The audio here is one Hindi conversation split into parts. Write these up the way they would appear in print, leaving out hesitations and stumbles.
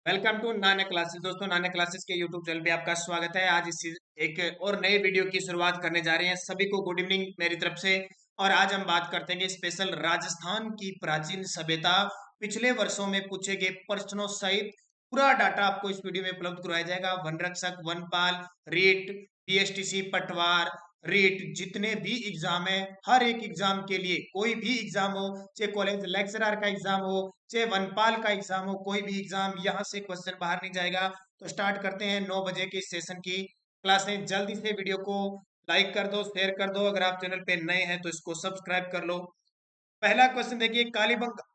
Welcome to Nana classes. दोस्तों, नाना क्लासेस के यूट्यूब चैनल पे आपका स्वागत है। आज इस एक और नए वीडियो की शुरुआत करने जा रहे हैं। सभी को गुड इवनिंग मेरी तरफ से। और आज हम बात करते हैं स्पेशल राजस्थान की प्राचीन सभ्यता, पिछले वर्षों में पूछे गए प्रश्नों सहित पूरा डाटा आपको इस वीडियो में उपलब्ध करवाया जाएगा। वन रक्षक, वनपाल, रीट, बीएसटीसी, पटवार, रीट, जितने भी एग्जाम है, हर एक एग्जाम के लिए, कोई भी एग्जाम हो, चाहे कॉलेज लेक्चरर का एग्जाम हो, चाहे वनपाल का एग्जाम हो, कोई भी एग्जाम, यहाँ से क्वेश्चन बाहर नहीं जाएगा। तो स्टार्ट करते हैं 9 बजे की सेशन की क्लासें। जल्दी से वीडियो को लाइक कर दो, शेयर कर दो। अगर आप चैनल पे नए हैं तो इसको सब्सक्राइब कर लो। पहला क्वेश्चन देखिए, कालीबंगा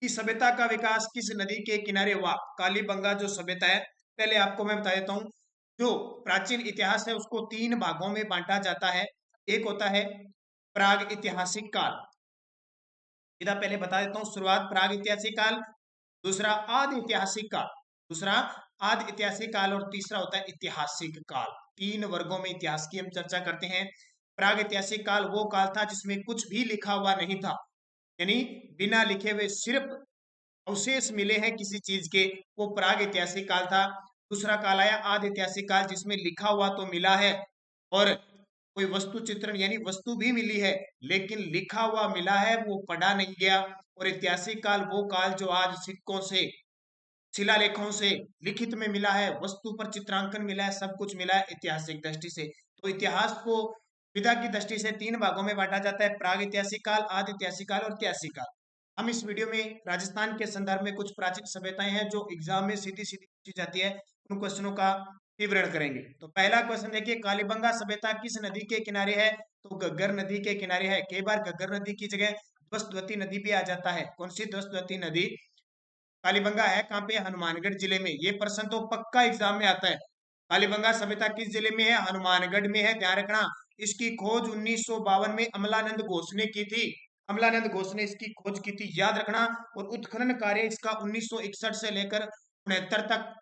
की सभ्यता का विकास किस नदी के किनारे हुआ? कालीबंगा जो सभ्यता है, पहले आपको मैं बता देता हूँ। जो प्राचीन इतिहास है उसको तीन भागों में बांटा जाता है। एक होता है प्राग ऐतिहासिक काल, इधर पहले बता देता हूँ शुरुआत। प्राग ऐतिहासिक काल, दूसरा आदि ऐतिहासिक काल, दूसरा आदि ऐतिहासिक काल, और तीसरा होता है ऐतिहासिक काल। तीन वर्गों में इतिहास की हम चर्चा करते हैं। प्राग ऐतिहासिक काल वो काल था जिसमें कुछ भी लिखा हुआ नहीं था, यानी बिना लिखे हुए सिर्फ अवशेष मिले हैं किसी चीज के, वो प्राग ऐतिहासिक काल था। दूसरा काल आया आदि ऐतिहासिक काल, जिसमें लिखा हुआ तो मिला है और कोई वस्तु चित्रण यानी वस्तु भी मिली है, लेकिन लिखा हुआ मिला है, वो पढ़ा नहीं गया। और ऐतिहासिक काल वो काल जो आज सिक्कों से, शिलालेखों से, लिखित में मिला है, वस्तु पर चित्रांकन मिला है, सब कुछ मिला है ऐतिहासिक दृष्टि से। तो इतिहास को विधा की दृष्टि से तीन भागों में बांटा जाता है: प्राग ऐतिहासिक काल, आदि ऐतिहासिक काल और ऐतिहासिक काल। हम इस वीडियो में राजस्थान के संदर्भ में कुछ प्राचीन सभ्यताएं हैं जो एग्जाम में सीधी सीधी पूछी जाती है, उन क्वेश्चनों का विवरण करेंगे। तो पहला क्वेश्चन देखिए, कालीबंगा सभ्यता किस नदी के किनारे है? तो घग्गर नदी के किनारे है। कई बार घग्गर नदी की जगह ध्वस्तवती नदी भी आ जाता है। कौन सी ध्वस्तवती नदी? कालीबंगा है कहाँ पे? हनुमानगढ़ जिले में। ये प्रश्न तो पक्का एग्जाम में आता है। कालीबंगा सभ्यता किस जिले में है? हनुमानगढ़ में है, ध्यान रखना। इसकी खोज 1952 में अमलानंद घोष ने की थी। अमलानंद घोष ने इसकी खोज की थी, याद रखना। और उत्खनन कार्य इसका 1961 से लेकर 69 तक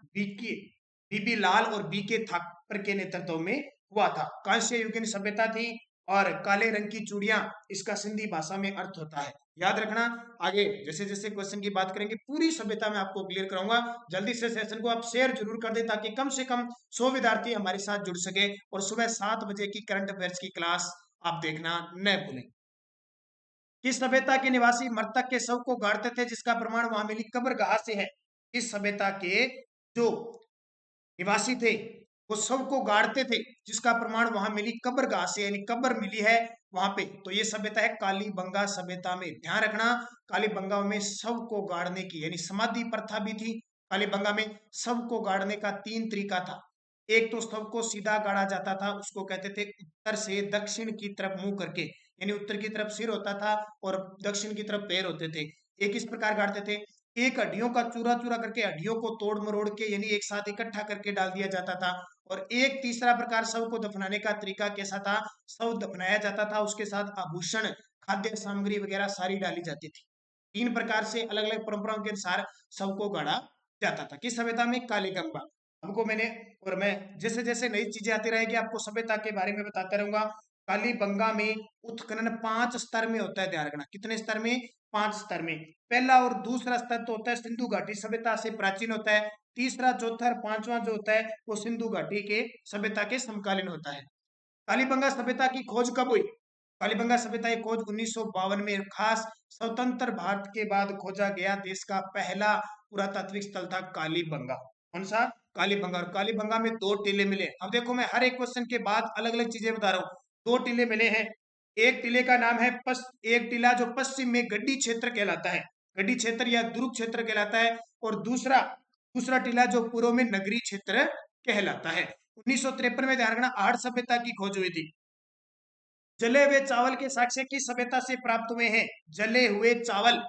बीबी लाल और बीके थापर के नेतृत्व में हुआ था। कांस्य युगीन सभ्यता थी। और काले रंग की चूड़ियां, इसका सिंधी भाषा में अर्थ होता है, याद रखना। आगे जैसे जैसे क्वेश्चन की बात करेंगे पूरी सभ्यता में आपको क्लियर कराऊंगा। जल्दी से सेशन को आप शेयर जरूर कर दें ताकि कम से कम 100 विद्यार्थी हमारे साथ जुड़ सके। और सुबह 7 बजे की करंट अफेयर्स की क्लास आप देखना न भूलें। किस सभ्यता के निवासी मृतक के शव को गाड़ते थे जिसका प्रमाण वहां मिली कब्रगाह से है? इस सभ्यता के जो निवासी थे वो शव को गाड़ते थे जिसका प्रमाण वहां मिली कब्रगाह से, यानी कब्र मिली है वहां पे। तो ये सभ्यता है कालीबंगा सभ्यता में, ध्यान रखना। कालीबंगा में शव को गाड़ने की यानी समाधि प्रथा भी थी। कालीबंगा में शव को गाड़ने का तीन तरीका था। एक तो शव को सीधा गाड़ा जाता था, उसको कहते थे उत्तर से दक्षिण की तरफ मुंह करके, यानी उत्तर की तरफ सिर होता था और दक्षिण की तरफ पैर होते थे। एक इस प्रकार गाड़ते थे। एक हड्डियों का चूरा चूरा करके, हड्डियों को तोड़ मरोड़ के यानी एक साथ इकट्ठा करके डाल दिया जाता था। और एक तीसरा प्रकार शव को दफनाने का तरीका कैसा था? शव दफनाया जाता था, उसके साथ आभूषण, खाद्य सामग्री वगैरह सारी डाली जाती थी। तीन प्रकार से अलग अलग परंपराओं के अनुसार शव को गाड़ा जाता था। किस सभ्यता में? कालीगंगा। हमको मैंने, और मैं जैसे जैसे नई चीजें आती रहेगी आपको सभ्यता के बारे में बताता रहूंगा। कालीबंगा में उत्खनन 5 स्तर में होता है, ध्यान रखना। कितने स्तर में? 5 स्तर में। पहला और दूसरा स्तर तो होता है सिंधु घाटी सभ्यता से प्राचीन होता है। तीसरा, चौथा और पांचवा जो होता है वो सिंधु घाटी के सभ्यता के समकालीन होता है। कालीबंगा सभ्यता की खोज कब हुई? कालीबंगा सभ्यता की खोज 1952 में खास स्वतंत्र भारत के बाद खोजा गया देश का पहला पुरातात्विक स्थल था कालीबंगा। कौन सा? कालीबंगा। और कालीबंगा में दो टीले मिले। अब देखो मैं हर एक क्वेश्चन के बाद अलग अलग चीजें बता रहा हूँ। दो टीले मिले हैं। एक टीले का नाम है एक टीला जो पश्चिम में गड्डी क्षेत्र कहलाता है, गड्डी क्षेत्र या दुर्ग क्षेत्र कहलाता है। और दूसरा दूसरा टीला जो पूर्व में नगरी क्षेत्र कहलाता है। 1953 में, ध्यान रखना, आर्य सभ्यता की खोज हुई थी। जले हुए चावल के साक्ष्य किस सभ्यता से प्राप्त हुए हैं? जले हुए चावल,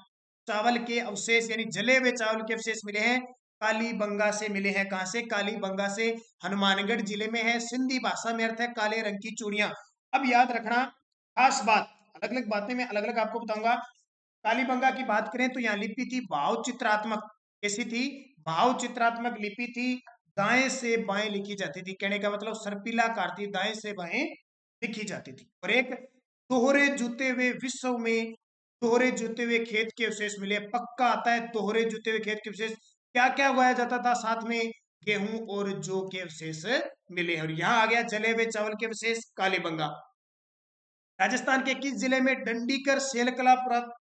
चावल के अवशेष यानी जले हुए चावल के अवशेष मिले हैं, कालीबंगा से मिले हैं। कहां से? कालीबंगा से। हनुमानगढ़ जिले में है। सिंधी भाषा में अर्थ है काले रंग की चूड़ियां। अब याद रखना खास बात, अलग अलग बातें मैं अलग अलग आपको बताऊंगा। कालीबंगा की बात करें तो यहाँ लिपि थी भाव चित्रात्मक। कैसी थी? भाव चित्रात्मक लिपि थी। दाएं से बाएं लिखी जाती थी, कहने का मतलब सर्पिलाकार थी, दाएं से बाएं लिखी जाती थी। और एक दोहरे जूते हुए विश्व में दोहरे जूते हुए खेत के अवशेष मिले। पक्का आता है दोहरे जूते हुए खेत के अवशेष। क्या क्या उगाया जाता था साथ में? गेहूं और जौ के अवशेष मिले हैं। और यहाँ आ गया जले हुए चावल के अवशेष कालीबंगा। राजस्थान के किस जिले में डंडीकर शैलकला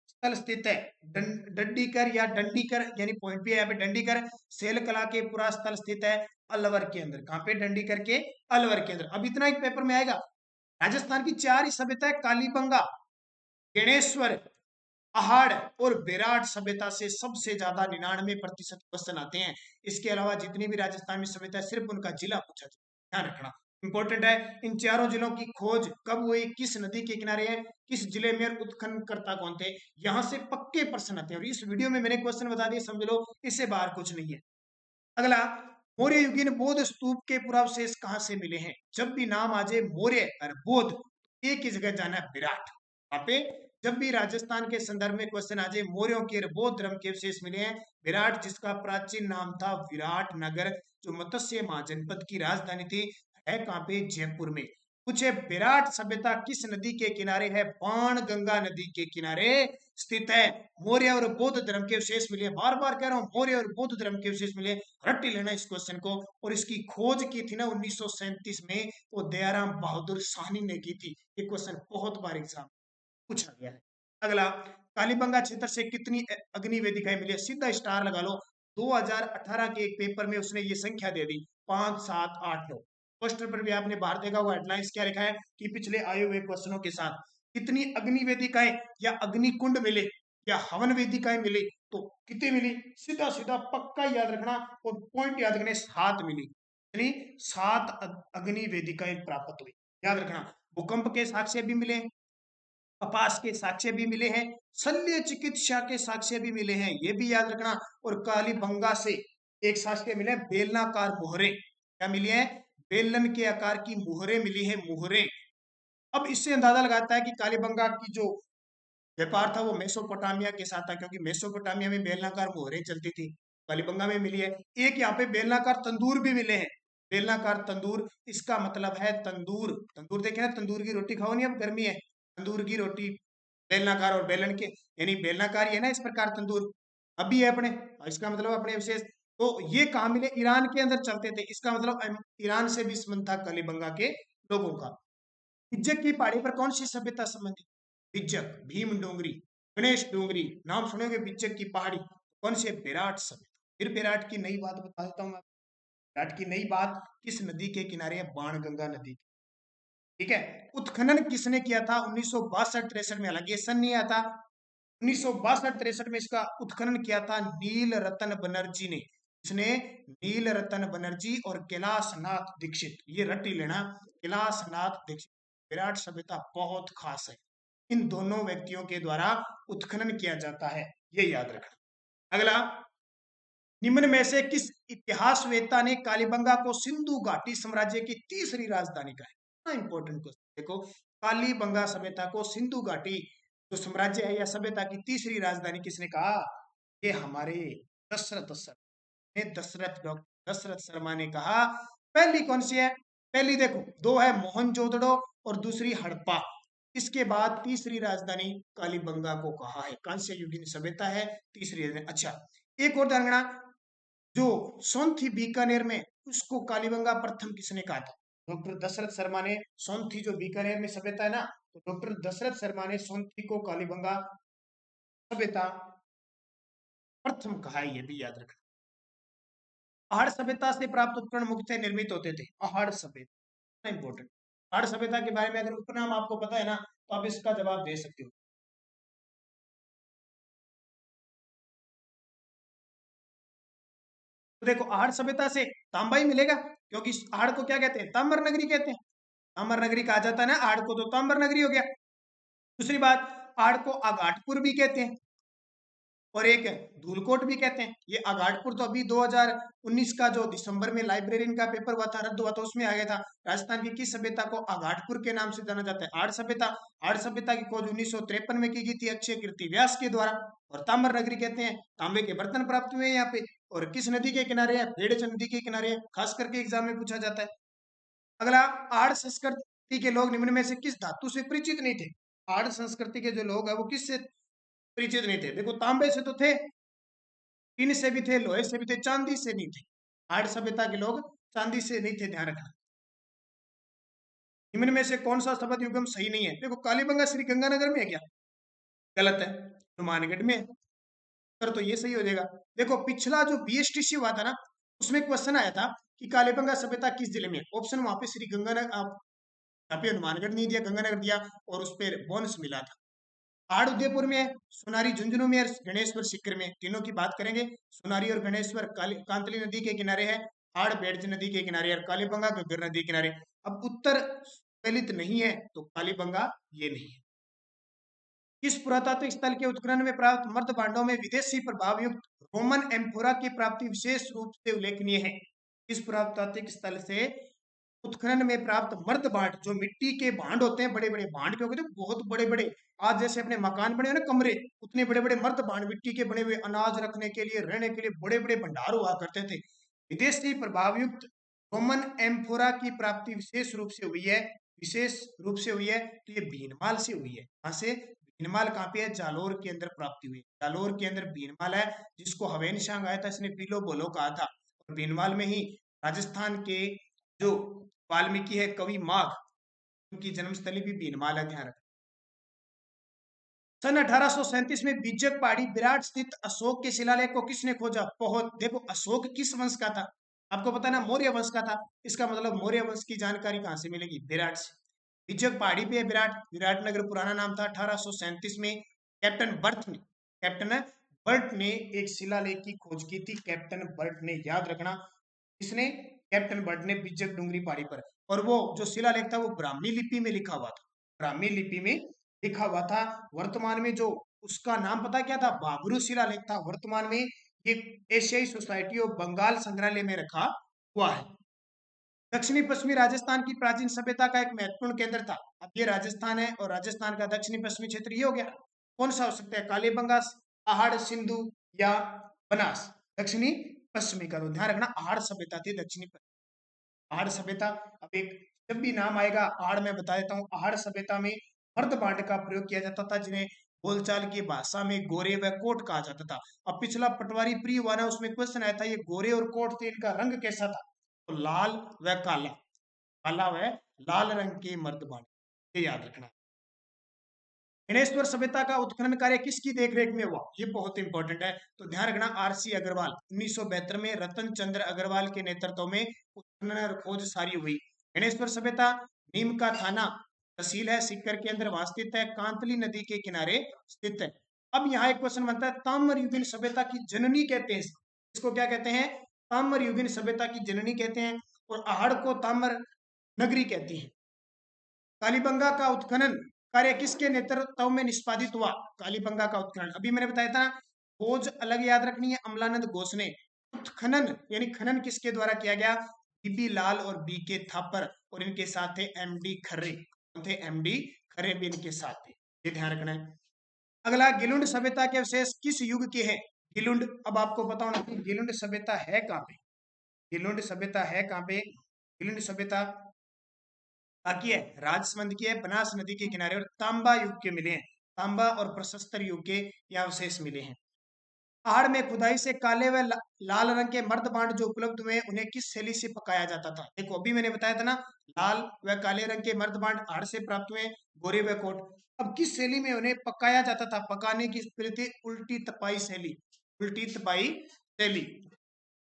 स्थल स्थित है? डंडीकर या डंडीकर यानी पॉइंट भी है यहाँ पे, डंडीकर शैलकला के पुरा स्थल स्थित है अलवर के अंदर। कहाँ पे? डंडीकर के अलवर के अंदर। अब इतना एक पेपर में आएगा। राजस्थान की 4 सभ्यता है, कालीबंगा, गणेश्वर, पहाड़ और विराट सभ्यता से सबसे ज्यादा 99% क्वेश्चन आते हैं। इसके अलावा जितनी भी राजस्थान में सभ्यता है सिर्फ उनका जिला पूछा जाता है, ध्यान रखना इंपॉर्टेंट है। इन चारों जिलों की खोज कब हुई, किस नदी के किनारे है, किस जिले में, उत्खननकर्ता कौन थे, यहां से पक्के प्रश्न आते हैं। और इस वीडियो में मैंने क्वेश्चन बता दिए, समझ लो, इससे बाहर कुछ नहीं है। अगला, मौर्य युगीन बौद्ध स्तूप के पुरावशेष कहां से मिले हैं? जब भी नाम आ जाए मौर्य और बौद्ध, एक ही जगह जाना है, विराट। वहां पे जब भी राजस्थान के संदर्भ में क्वेश्चन आ जाए, मौर्यों के और बौद्ध धर्म के अवशेष मिले हैं विराट, जिसका प्राचीन नाम था विराट नगर, जो मत्स्य महाजनपद की राजधानी थी, है कहां पे? जयपुर में। पूछे विराट सभ्यता किस नदी के किनारे है? बाण गंगा नदी के किनारे स्थित है। मौर्य और बौद्ध धर्म के अवशेष मिले, बार बार कह रहा हूं, मौर्य और बौद्ध धर्म के अवशेष मिले, रट लेना इस क्वेश्चन को। और इसकी खोज की थी ना 1937 में, वो दयाराम बहादुर साहनी ने की थी। ये क्वेश्चन बहुत बार एग्जाम पूछा गया है। अगला, कालीबंगा क्षेत्र से कितनी अग्नि वेदिकाएं मिली? सीधा स्टार लगा लो। 2018 के एक पेपर में उसने ये संख्या दे दी, 5, 7, 8, 9। पोस्टर पर भी आपने बाहर देखा हुआ, हेडलाइंस क्या लिखा है कि पिछले आए हुए क्वेश्चनों के साथ कितनी अग्नि वेदिकाएं या अग्नि कुंड मिले या हवन वेदिकाएं मिली, तो कितनी मिली? सीधा सीधा पक्का याद रखना और पॉइंट याद रखने, 7 मिली, यानी 7 अग्नि वेदिकाएं प्राप्त हुई, याद रखना। भूकंप के साक्ष्य भी मिले, कपास के साक्ष्य भी मिले हैं, शल्य चिकित्सा के साक्ष्य भी मिले हैं, ये भी याद रखना। और कालीबंगा से एक साक्ष्य मिले, बेलनाकार मोहरे। क्या मिली है? बेलन के आकार की मोहरे मिली है, मोहरे। अब इससे अंदाजा लगाता है कि कालीबंगा की जो व्यापार था वो मेसोपोटामिया के साथ था, क्योंकि मेसोपोटामिया में बेलनाकार मोहरे चलती थी, कालीबंगा में मिली है। एक यहाँ पे बेलनाकार तंदूर भी मिले हैं, बेलनाकार तंदूर, इसका मतलब है तंदूर, तंदूर देखे ना, तंदूर की रोटी खाओ नहीं, अब गर्मी है, तंदूर की रोटी बेलनाकार और बेलन के, यानी बेलनाकार ही है ना इस प्रकार तंदूर, अभी है अपने, इसका मतलब अपने विशेष। तो ये कहाँ मिले? ईरान के अंदर चलते थे, इसका मतलब ईरान से भी संबंध था कालीबंगा के लोगों का। इज्जत की पहाड़ी पर कौन सी सभ्यता संबंधित? बिज्जक, भीम डोंगरी, गणेश डोंगरी, नाम सुनोगे बिज्जक की पहाड़ी, कौन से? विराट सभ्यता। फिर विराट की नई बात बता देता हूँ मैं। विराट की नई बात किस नदी के किनारे है? बाणगंगा नदी। ठीक है। उत्खनन किसने किया था? 1962-63 में, हालांकि ये सन नहीं आता, 1962-63 में इसका उत्खनन किया था नील रतन बनर्जी ने। इसने नील रतन बनर्जी और कैलाशनाथ दीक्षित, ये रट ही लेना, कैलाशनाथ दीक्षित। विराट सभ्यता बहुत खास है, इन दोनों व्यक्तियों के द्वारा उत्खनन किया जाता है, ये याद रखना। अगला, निम्न में से किस इतिहासवेत्ता ने कालीबंगा को सिंधु घाटी साम्राज्य की तीसरी राजधानी कहा है? इंपॉर्टेंट क्वेश्चन देखो, कालीबंगा सभ्यता को सिंधु घाटी जो साम्राज्य है या सभ्यता की तीसरी राजधानी किसने कहा? ये हमारे दशरथ सर ने, दशरथ, डॉक्टर दशरथ शर्मा ने कहा। पहली कौन सी है? पहली देखो, दो है मोहनजोदड़ो और दूसरी हड़प्पा। इसके बाद तीसरी राजधानी कालीबंगा को कहा है, कांस्य युगीन सभ्यता है तीसरी राजधानी। अच्छा, एक और ध्यान रखना, जो सोनथी बीकानेर में, उसको कालीबंगा प्रथम किसने कहा था? डॉक्टर दशरथ शर्मा ने। सोनथी जो बीकानेर में सभ्यता है ना, तो डॉक्टर दशरथ शर्मा ने सोनथी को कालीबंगा सभ्यता प्रथम कहा है, ये भी याद रखना। पहाड़ सभ्यता से प्राप्त उपकरण मुख्यतः निर्मित होते थे, पहाड़ सभ्यता इंपॉर्टेंट। पहाड़ सभ्यता के बारे में अगर उपनाम आपको पता है ना, तो आप इसका जवाब दे सकते हो। तो देखो, आहड़ सभ्यता से तांबा ही मिलेगा, क्योंकि इस आहड़ को क्या कहते हैं? ताम्र नगरी कहते हैं, ताम्र नगरी कहा जाता है ना आहड़ को, तो ताम्र नगरी हो गया। दूसरी बात, आहड़ को आगाटपुर भी कहते हैं और एक धूलकोट भी कहते हैं। ये आगाटपुर तो अभी 2019 का जो दिसंबर में लाइब्रेरियन का पेपर हुआ था, रद्द हुआ था, उसमें आ गया था। राजस्थान की किस सभ्यता को आगाटपुर के नाम से जाना जाता है? आड़ सभ्यता। आड़ सभ्यता की खोज 1953 में की गई थी अक्षय कीर्ति व्यास के द्वारा। और ताम्र नगरी कहते हैं, तांबे के बर्तन प्राप्त हुए हैं यहाँ पे। और किस नदी के किनारे है? भेड़च नदी के किनारे है, खास करके एग्जाम में पूछा जाता है। अगला, आड़ संस्कृति के लोग निम्न में से किस धातु से परिचित नहीं थे? आड़ संस्कृति के जो लोग है वो किससे परिचित नहीं थे? देखो, तांबे से तो थे, टीन से भी थे, लोहे से भी थे, चांदी से नहीं थे। हार्ड सभ्यता के लोग चांदी से नहीं थे, ध्यान रखना। निम्न में से कौन सा शब्द युगम सही नहीं है? देखो कालीबंगा श्री गंगानगर में है क्या? गलत है। हनुमानगढ़ में है। कर तो ये सही हो जाएगा। देखो पिछला जो बीएसटीसी हुआ था ना, उसमें क्वेश्चन आया था कि कालीबंगा सभ्यता किस जिले में है। ऑप्शन वहां पे श्री गंगानगर, यहाँ पे हनुमानगढ़ नहीं दिया, गंगानगर दिया, और उस पर बोनस मिला था। आड़ उदयपुर में है, सोनारी झुंझुनू में, और गणेश्वर सीकर में। तीनों की बात करेंगे। सोनारी और गणेश्वर कांतली नदी के किनारे है, आड़ बेड़ज नदी के किनारे, और कालीबंगा घग्गर नदी के किनारे। अब उत्तर दलित नहीं है तो कालीबंगा ये नहीं है। किस पुरातात्विक स्थल के उत्खनन में प्राप्त मर्द भांडों में विदेशी प्रभाव युक्त रोमन एम्फोरा की प्राप्ति विशेष रूप से उल्लेखनीय है? इस पुरातात्विक स्थल से उत्खनन में प्राप्त मर्द भांड, जो मिट्टी के भांड होते हैं, बड़े बड़े भांड के होते हैं, बहुत बड़े बड़े, आज जैसे अपने मकान बने हैं ना कमरे, उतने बड़े बड़े मर्द भांड, मिट्टी के बने हुए, अनाज रखने के लिए, रहने के लिए बड़े बड़े भंडार हुआ करते थे। विदेशी प्रभाव युक्त रोमन एम्फोरा की प्राप्ति विशेष रूप से हुई है। विशेष रूप से हुई है तो ये भीनमाल से हुई है। कहां से? भीनमाल कहाँ पे है? जालोर के अंदर प्राप्ति हुई। जालोर के अंदर भीनमाल है, जिसको हवेन शांग आया था, इसने पीलो बोलो कहा था। और भीनमाल में ही राजस्थान के जो वाल्मीकि है, कवि माघ, उनकी जन्मस्थली भी भीनमाल है, ध्यान रखना। सन 1837 में बीजक पहाड़ी विराट स्थित अशोक के शिलालेख को किसने खोजा? बहुत। देखो अशोक किस वंश का था? आपको पता ना, मौर्य वंश का था। इसका मतलब मौर्य वंश की जानकारी कहां से मिलेगी? विराट से। बीजक पहाड़ी पे है विराट, विराटनगर पुराना नाम था। 1837 में कैप्टन बर्ट ने एक शिलालेख की खोज की थी। कैप्टन बर्ट ने, याद रखना, इसने, कैप्टन बर्ट ने बीजक डूंगरी पहाड़ी पर। और वो जो शिलालेख था वो ब्राह्मी लिपि में लिखा हुआ था। ब्राह्मी लिपि में लिखा हुआ था। वर्तमान में जो उसका नाम पता क्या था? बाबरू शिलालेख था। वर्तमान में ये एशियाई सोसाइटी ऑफ बंगाल संग्रहालय में रखा हुआ है। दक्षिणी पश्चिमी राजस्थान की प्राचीन सभ्यता का एक महत्वपूर्ण केंद्र था। अब ये राजस्थान है, और राजस्थान का दक्षिणी पश्चिमी क्षेत्र ये हो गया। कौन सा हो सकता है? कालीबंगा, आहड़, सिंधु, या बनास? दक्षिणी पश्चिमी का। तो ध्यान रखना, आहड़ सभ्यता थी दक्षिणी पश्चिमी। आहड़ सभ्यता, अब एक जब भी नाम आएगा आहड़ में बता देता हूँ। आहड़ सभ्यता में मर्द बांड का प्रयोग किया जाता था, जिन्हें बोलचाल की भाषा में गोरे व कोट कहा जाता था। अब पिछला पटवारी प्री हुआ ना, उसमें क्वेश्चन आया था ये गोरे और कोट थे, इनका रंग कैसा था? तो लाल व काला, काला व लाल रंग के मर्द बांड, ये याद रखना। गणेश्वर सभ्यता का उत्खनन कार्य किसकी देखरेख में हुआ? ये बहुत इंपॉर्टेंट है, तो ध्यान रखना, आरसी अग्रवाल। 1972 में रतन चंद्र अग्रवाल के नेतृत्व में उत्खनन और खोज सारी हुई। गणेश्वर सभ्यता नीम का थाना तहसील है, सीकर के अंदर वहां स्थित है, कांतली नदी के किनारे स्थित है। अब यहाँ एक क्वेश्चन बनता है, ताम्रयुगीन सभ्यता की जननी कहते हैं इसको क्या कहते हैं? ताम्रयुगीन सभ्यता की जननी कहते हैं। और आहड़ को ताम्र नगरी कहती है। कालीबंगा का उत्खनन कार्य किसके नेतृत्व में निष्पादित हुआ? कालीबंगा का उत्खनन, अभी मैंने बताया था, खोज अलग याद रखनी है, अमलानंद घोष ने। उत्खनन यानी खनन किसके द्वारा किया गया? बीबी लाल और बी के थापर, और इनके साथ थे एमडी खर्रे। कौन थे? एमडी खर्रे भी इनके साथ थे, ये ध्यान रखना है। अगला, गिलुंड सभ्यता के अवशेष किस युग के हैं? गिलुंड, अब आपको बताओ कि गिलुंड सभ्यता है कहाँ पे? गिलुंड सभ्यता है कहाँ पे? गिलुंड सभ्यता की है राजसमंद की है, बनास नदी के किनारे, और तांबा युग के मिले हैं। तांबा और प्रशस्तर युग के यहाँ अवशेष मिले हैं। आहड़ में खुदाई से काले व लाल रंग के मर्द बांड जो उपलब्ध हुए, उन्हें किस शैली से पकाया जाता था? देखो अभी मैंने बताया था ना, लाल व काले रंग के मर्द बांड आहड़ से प्राप्त हुए, गोरे व कोट। अब किस शैली में उन्हें पकाया जाता था? पकाने की प्रति उल्टी तपाई शैली, उल्टी तपाई शैली।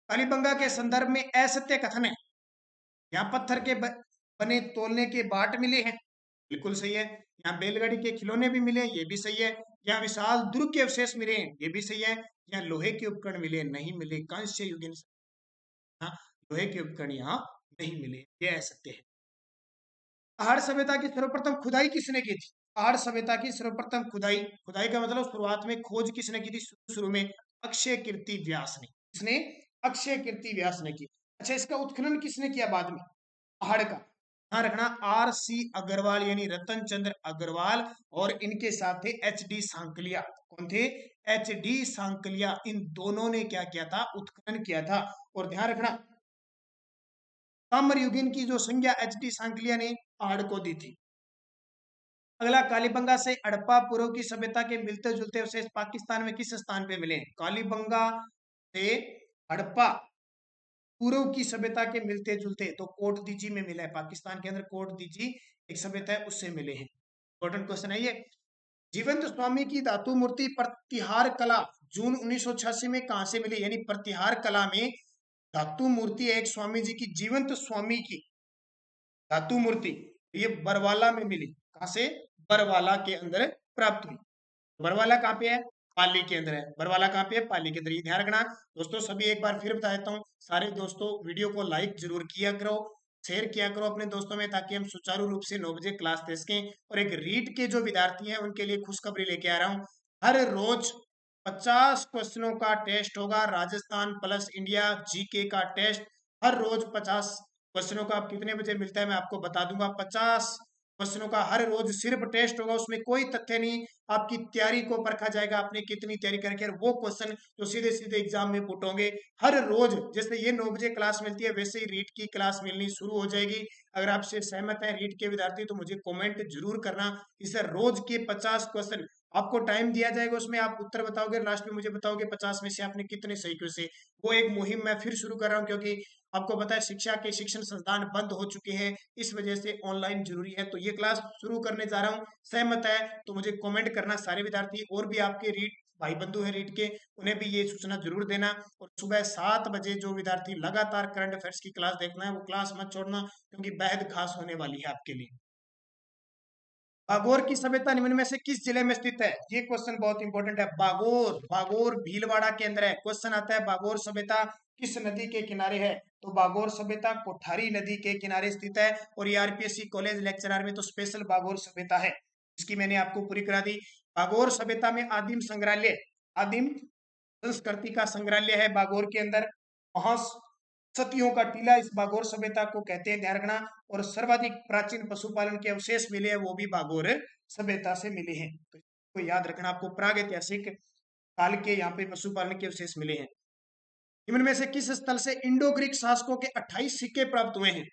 कालीबंगा के संदर्भ में असत्य कथन है, यहाँ पत्थर के बने तोलने के बाट मिले हैं, बिल्कुल सही है। यहाँ बैलगाड़ी के खिलौने भी मिले, ये भी सही है। यहाँ विशाल दुर्ग के अवशेष मिले हैं, ये भी सही है। यहाँ लोहे के उपकरण मिले, नहीं मिले। कांस्य युगीन, हाँ, लोहे के उपकरण यहाँ नहीं मिले, ये असत्य है। आहड़ सभ्यता की सर्वप्रथम खुदाई किसने की थी? आहड़ सभ्यता की सर्वप्रथम खुदाई, खुदाई का मतलब शुरुआत में खोज किसने की थी? शुरू में अक्षय कीर्ति व्यास ने। किसने? अक्षय कीर्ति व्यास ने की। अच्छा, इसका उत्खनन किसने किया बाद में? आहड़ का। ध्यान रखना, आर सी अग्रवाल यानी रतन चंद्र अग्रवाल, और इनके साथ थे एच डी सांकलिया। कौन थे? H D Sankalia. इन दोनों ने क्या किया था? उत्खनन किया था। और ध्यान रखना, ताम्रयुगीन की जो संज्ञा एच डी सांकलिया ने आहड़ को दी थी। अगला, कालीबंगा से हड़प्पा पूर्व की सभ्यता के मिलते जुलते अवशेष पाकिस्तान में किस स्थान पे मिले? कालीबंगा से हड़प्पा पूर्व की सभ्यता के मिलते जुलते, तो कोट दीजी में मिला है, पाकिस्तान के अंदर कोट दीजी एक सभ्यता है, उससे मिले हैं। इंपॉर्टेंट क्वेश्चन है ये। जीवंत स्वामी की धातु मूर्ति प्रतिहार कला जून 1986 में कहां से मिली? यानी प्रतिहार कला में धातु मूर्ति है एक स्वामी जी की, जीवंत स्वामी की धातु मूर्ति, ये बरवाला में मिली। कहां से? बरवाला के अंदर प्राप्त हुई। बरवाला कहाँ पे है? पाली के अंदर है। बरवाला कहाँ पे है? पाली के अंदर। ये ध्यान रखना दोस्तों। सभी एक बार फिर बता देता हूँ, सारे दोस्तों वीडियो को लाइक जरूर किया करो, शेयर किया करो अपने दोस्तों में, ताकि हम सुचारू रूप से 9 बजे क्लास दे सकें। और एक रीट के जो विद्यार्थी हैं उनके लिए खुशखबरी लेके आ रहा हूँ। हर रोज 50 क्वेश्चनों का टेस्ट होगा, राजस्थान प्लस इंडिया जीके का टेस्ट। हर रोज 50 क्वेश्चनों का। अब कितने बजे मिलता है मैं आपको बता दूंगा। 50 क्वेश्चनों का हर रोज सिर्फ टेस्ट होगा, उसमें कोई तथ्य नहीं। आपकी तैयारी को परखा जाएगा, आपने कितनी तैयारी करके, वो क्वेश्चन जो सीधे सीधे एग्जाम में पुट होंगे। हर रोज जैसे ये 9 बजे क्लास मिलती है, वैसे ही रीट की क्लास मिलनी शुरू हो जाएगी। अगर आपसे सहमत है रीट के विद्यार्थी, तो मुझे कमेंट जरूर करना। इसे रोज के 50 क्वेश्चन आपको टाइम दिया जाएगा, उसमें आप उत्तर बताओगे, लास्ट में मुझे बताओगे 50 में से आपने कितने सही क्वेश्चन। वो एक मुहिम मैं फिर शुरू कर रहा हूँ, क्योंकि आपको पता है शिक्षा के शिक्षण संस्थान बंद हो चुके हैं, इस वजह से ऑनलाइन जरूरी है। तो ये क्लास शुरू करने जा रहा हूँ, सहमत है तो मुझे कमेंट करना सारे विद्यार्थी। और भी आपके रीट भाई बंधु है रीट के, उन्हें भी ये सूचना जरूर देना। और सुबह 7 बजे जो विद्यार्थी लगातार करंट अफेयर्स की क्लास देखना है, वो क्लास मत छोड़ना, क्योंकि बेहद खास होने वाली है आपके लिए। बागोर की सभ्यता निम्न में से किस जिले में स्थित है? ये क्वेश्चन बहुत इंपॉर्टेंट है। बागोर, बागोर भीलवाड़ा के अंदर है। क्वेश्चन आता है बागोर सभ्यता किस नदी के किनारे है? तो बागोर सभ्यता कोठारी नदी के किनारे स्थित है। और ये आरपीएससी कॉलेज लेक्चरर में तो स्पेशल बागोर सभ्यता है, इसकी मैंने आपको पूरी करा दी। बागोर सभ्यता में आदिम संग्रहालय, आदिम संस्कृति का संग्रहालय है बागोर के अंदर। वहां सतियों का टीला इस बागोर सभ्यता को कहते हैं, ध्यान रखना। और सर्वाधिक प्राचीन पशुपालन के अवशेष मिले हैं, वो भी बागोर सभ्यता से मिले हैं। तो इसको याद रखना, आपको प्राग ऐतिहासिक काल के यहाँ पे पशुपालन के अवशेष मिले हैं। निम्न में से किस स्थल से इंडो ग्रीक शासकों के 28 सिक्के प्राप्त हुए हैं?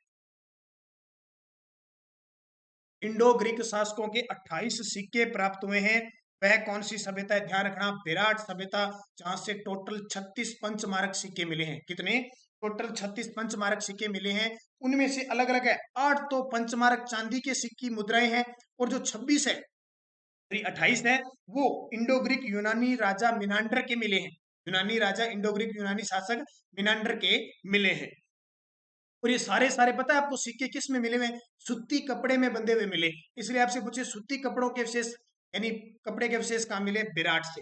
इंडो ग्रीक शासकों के 28 सिक्के प्राप्त हुए हैं। वह कौन सी सभ्यता है? ध्यान रखना, विराट सभ्यता, जहां से टोटल 36 पंचमारक सिक्के मिले हैं। कितने? टोटल 36 पंचमारक सिक्के मिले हैं। उनमें से अलग अलग है 8 तो पंचमारक चांदी के सिक्की मुद्राएं हैं, और जो 26 है, 28 है, वो इंडो ग्रीक यूनानी राजा मिनांडर के मिले हैं। यूनानी राजा, इंडो ग्रीक यूनानी शासक मिनांडर के मिले हैं। और ये सारे सारे पता है आपको सिक्के किस में मिले हुए? सूती कपड़े में बंधे हुए मिले। इसलिए आपसे पूछे सूती कपड़ों के विशेष, यानी कपड़े के विशेष कहां मिले? विराट से।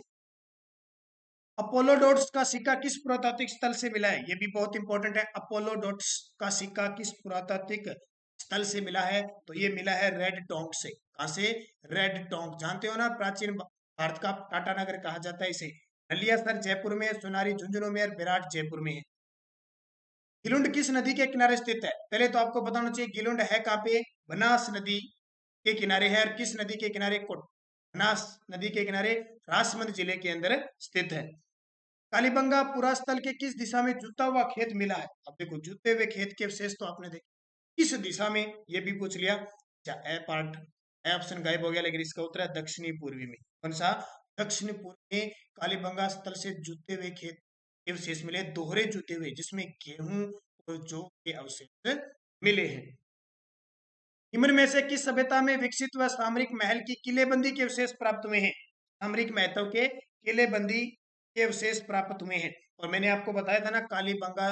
अपोलोडोट्स का सिक्का किस पुरातात्विक स्थल से मिला है? ये भी बहुत इंपॉर्टेंट है। अपोलोडोट्स का सिक्का किस पुरातात्विक स्थल से मिला है? तो ये मिला है रेड टोंक से। कहां से? रेड टोंक, जानते हो ना, प्राचीन भारत का टाटानगर कहा जाता है इसे। नलियासर जयपुर में, सोनारी झुंझुनू में, और विराट जयपुर में है। गिलुंड किस नदी के किनारे स्थित है? पहले तो आपको बताना चाहिए गिलुंड है कहाँ पे? बनास नदी के किनारे है। और किस नदी के किनारे? बनास नदी के किनारे, राजसमंद जिले के अंदर स्थित है। कालीबंगा पुरास्थल के किस दिशा में जुता हुआ खेत मिला है? अब देखो, जुते हुए खेत के अवशेष तो आपने देखे किस दिशा में, ये भी पूछ लिया। अच्छा, ए पार्ट, ए ऑप्शन गायब हो गया, लेकिन इसका उत्तर है दक्षिणी पूर्वी में। कौन सा? दक्षिण पूर्व में कालीबंगा स्थल से जुते हुए खेत के अवशेष मिले, दोहरे जुते हुए, जिसमें गेहूं और जौ के अवशेष मिले हैं। निम्न में से किस सभ्यता में विकसित हुआ सामरिक महल की किलेबंदी के अवशेष प्राप्त हुए हैं? सामरिक महत्व के किलेबंदी के अवशेष प्राप्त हुए हैं। और मैंने आपको बताया था ना, कालीबंगा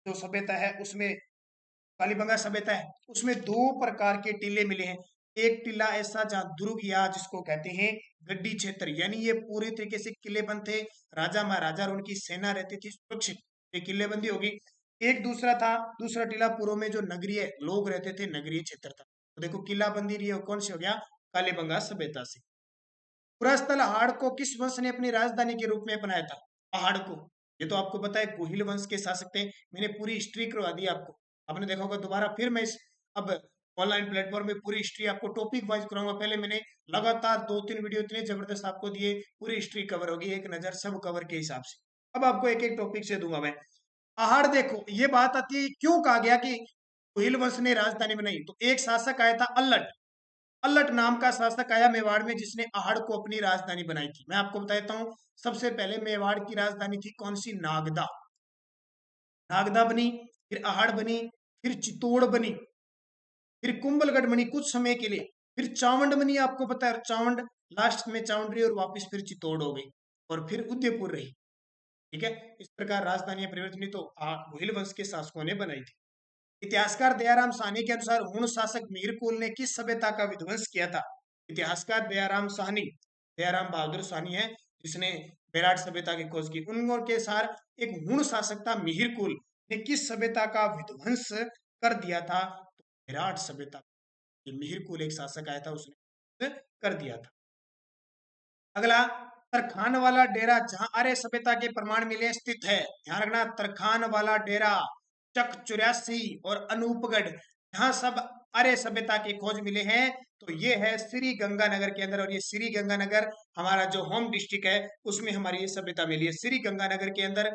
जो सभ्यता है उसमें, कालीबंगा सभ्यता है उसमें 2 प्रकार के टीले मिले हैं। एक टीला ऐसा जहां दुर्ग, या जिसको कहते हैं गड्डी क्षेत्र, यानी ये पूरी तरीके से किलेबंद थे, राजा महाराजा और उनकी सेना रहती थी सुरक्षित, ये किलेबंदी होगी। एक दूसरा था, दूसरा टीला पूर्व में जो नगरीय लोग रहते थे, नगरीय क्षेत्र था। तो देखो किलाबंदी रही है, कौन सी हो गया? कालीबंगा सभ्यता से। पुरास्थल हाड़ को किस वंश ने अपनी राजधानी के रूप में अपनाया था? पहाड़ को, ये तो आपको पता है गुहिल वंश के शासक थे। मैंने पूरी हिस्ट्री करवा दी आपको, आपने देखा होगा। दोबारा फिर मैं इस अब ऑनलाइन प्लेटफॉर्म में पूरी हिस्ट्री आपको टॉपिक वाइज कराऊंगा। पहले मैंने लगातार 2-3 वीडियो इतने जबरदस्त आपको दिए, पूरी हिस्ट्री कवर होगी, एक नजर सब कवर के हिसाब से। अब आपको एक एक टॉपिक से दूंगा मैं। पहाड़ देखो, ये बात आती है क्यों कहा गया कि गुहिल वंश ने राजधानी बनाई? तो एक शासक आया था अल्लट, अल्लट नाम का शासक आया मेवाड़ में जिसने आहड़ को अपनी राजधानी बनाई थी। मैं आपको बताता हूँ, सबसे पहले मेवाड़ की राजधानी थी कौन सी? नागदा। नागदा बनी, फिर आहड़ बनी, फिर चित्तौड़ बनी, फिर कुंभलगढ़ बनी कुछ समय के लिए, फिर चावंड बनी, आपको पता है चावंड, लास्ट में चावंड रही और वापस फिर चित्तौड़ हो गई, और फिर उदयपुर रही। ठीक है, इस प्रकार राजधानियां परिवर्तन तो भोइल वंश के शासकों ने बनाई थी। इतिहासकार दयाराम साहनी के अनुसार हुण शासक मीरकुल ने किस सभ्यता का विध्वंस किया था? इतिहासकार दयाराम साहनी, दयाराम बहादुर साहनी है जिसने बेराट सभ्यता की खोज की। उनके अनुसार एक हुण शासक था मिहिरकुल ने किस सभ्यता का विध्वंस कर दिया था? तो बेराट सभ्यता। ये मिहिरकुल एक शासक आया था, उसने कर दिया था। अगला, तरखान वाला डेरा जहां आर्य सभ्यता के प्रमाण मिले स्थित है। ध्यान रखना, तरखान वाला डेरा, चक 84 और अनूपगढ़, यहाँ सब आर्य सभ्यता के खोज मिले हैं। तो ये है श्री गंगानगर के अंदर, और ये श्री गंगानगर हमारा जो होम डिस्ट्रिक्ट है उसमें हमारी ये सभ्यता मिली है। श्री गंगानगर के अंदर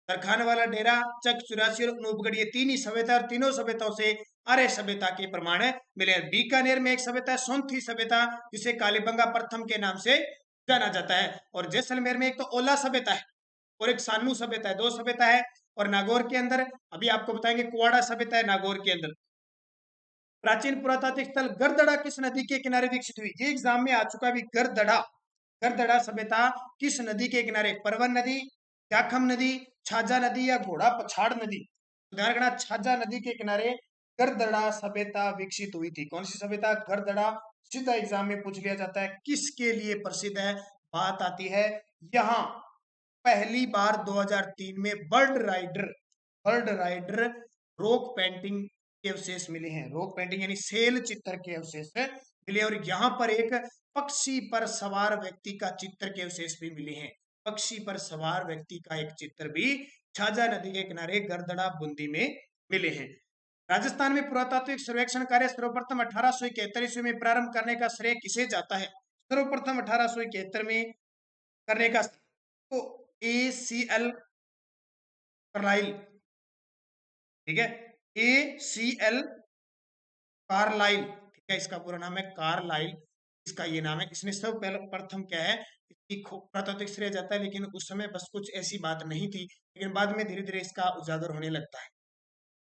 तरखान वाला डेरा, चक 84 और अनूपगढ़, ये तीन ही सभ्यता, और तीनों सभ्यताओं से आर्य सभ्यता के प्रमाण मिले हैं। बीकानेर में एक सभ्यता है सोंथी सभ्यता, जिसे कालीबंगा प्रथम के नाम से जाना जाता है। और जैसलमेर में एक तो ओला सभ्यता है और एक सानू सभ्यता है, दो सभ्यता है। और नागौर के अंदर अभी आपको बताएंगे कुआड़ा सभ्यता है नागौर के अंदर। प्राचीन पुरातात्विक स्थल गरदड़ा किस नदी के किनारे विकसित हुई? ये एग्जाम में आ चुका भी, गरदड़ा। गरदड़ा सभ्यता किस नदी के किनारे? परवन नदी, जाखम नदी, छाजा नदी या घोड़ा पछाड़ नदी? तो ध्यान रखना, छाजा नदी के किनारे गरदड़ा सभ्यता विकसित हुई थी। कौन सी सभ्यता? गरदड़ा। सीधा एग्जाम में पूछ लिया जाता है किसके लिए प्रसिद्ध है। बात आती है यहां पहली बार 2003 में वर्ल्ड राइडर रॉक पेंटिंग के अवशेष मिले हैं। रॉक पेंटिंग यानी सेल चित्र के अवशेष मिले, और यहाँ पर एक पक्षी पर सवार व्यक्ति का चित्र के अवशेष भी मिले हैं। पक्षी पर सवार व्यक्ति का एक चित्र भी छाजा नदी के किनारे गरदड़ा बूंदी में मिले हैं। राजस्थान में पुरातात्विक सर्वेक्षण कार्य सर्वप्रथम 1871 ईस्वी में प्रारंभ करने का श्रेय किसे जाता है? सर्वप्रथम 1871 में करने का तो ACL कार्लाइल। ठीक है, ACL कार्लाइल, ठीक है, इसका पूरा नाम है कार्लाइल, इसका ये नाम है। इसने सब पहले प्रथम क्या है, इसकी पुरातात्विक श्रेय जाता है, लेकिन उस समय बस कुछ ऐसी बात नहीं थी, लेकिन बाद में धीरे धीरे इसका उजागर होने लगता है।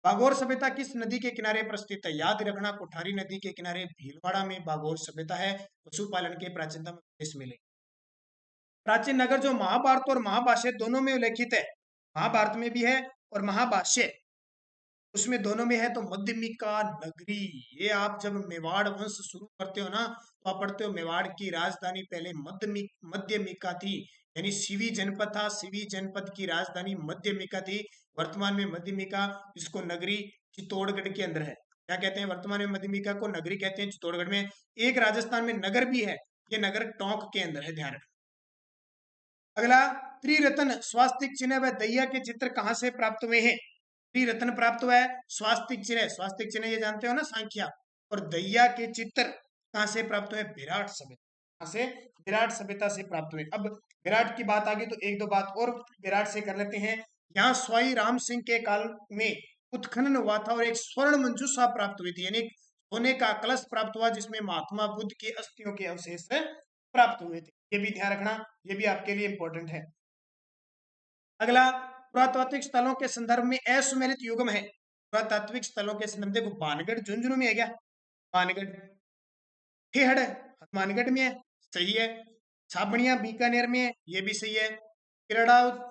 बागोर सभ्यता किस नदी के किनारे पर स्थित है? याद रखना, कोठारी नदी के किनारे भीलवाड़ा में बागोर सभ्यता है। पशुपालन के प्राचीनतम देश मिले। प्राचीन नगर जो महाभारत और महाभाष्य दोनों में उल्लेखित है, महाभारत में भी है और महाभाष्य उसमें दोनों में है, तो मध्यमिका नगरी। ये आप जब मेवाड़ वंश शुरू करते हो ना, तो आप पढ़ते हो मेवाड़ की राजधानी पहले मध्यमिका थी, यानी सिवी जनपद था। सिवी जनपद की राजधानी मध्यमिका थी। वर्तमान में मध्यमिका, इसको नगरी चित्तौड़गढ़ के अंदर है। क्या कहते हैं? वर्तमान में मध्यमिका को नगरी कहते हैं, चित्तौड़गढ़ में। एक राजस्थान में नगर भी है, ये नगर टोंक के अंदर है, ध्यान रखना। अगला, त्रिरत्न स्वास्तिक चिन्ह व दैया के चित्र कहां से प्राप्त हुए हैं? त्रिरत्न प्राप्त हुआ है, स्वास्तिक चिन्ह, स्वास्तिक चिन्ह ये जानते हो ना, सांख्या, और दैया के चित्र कहां से प्राप्त हुए? विराट सभ्यता से, विराट सभ्यता से प्राप्त हुए। अब विराट की बात आ गई तो एक दो बात और विराट से कर लेते हैं। यहाँ स्वाई राम सिंह के काल में उत्खनन हुआ था और एक स्वर्ण मंजूषा प्राप्त हुई थी, यानी सोने का कलश प्राप्त हुआ जिसमें महात्मा बुद्ध की अस्थियों के अवशेष प्राप्त हुए थे। ये भी ध्यान रखना, ये भी आपके लिए इंपॉर्टेंट है। अगला, पुरातात्विक स्थलों के संदर्भ में असुमेलित युग्म है। पुरातात्विक स्थलों के संदर्भ, देखो बानगढ़ झुंझुनू में है क्या? बानगढ़। ठेहड़ हनुमानगढ़ में है, सही है। छाबड़िया बीकानेर में है, ये भी सही है। किरड़ाउत